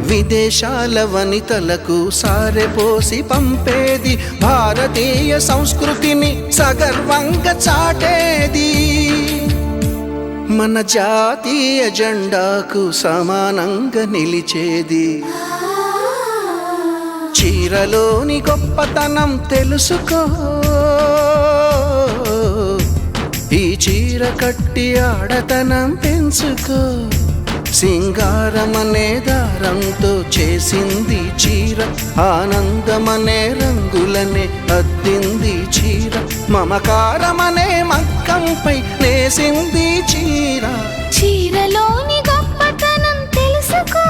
విదేశాల వనితలకు సారెపోసి పంపేది, భారతీయ సంస్కృతిని సగర్వంగా చాటేది, మన జాతీయ జెండాకు సమానంగా నిలిచేది. చీరలోని గొప్పతనం తెలుసుకో, ఈ చీర కట్టి ఆడతనం పెంచుకో. సింగారమనే దారంతో చేసింది చీర, ఆనందమనే రంగులనే అద్దింది చీర, మమకారమనే మగ్గంపై నేసింది చీర. చీరలోని గొప్పతనం తెలుసుకో,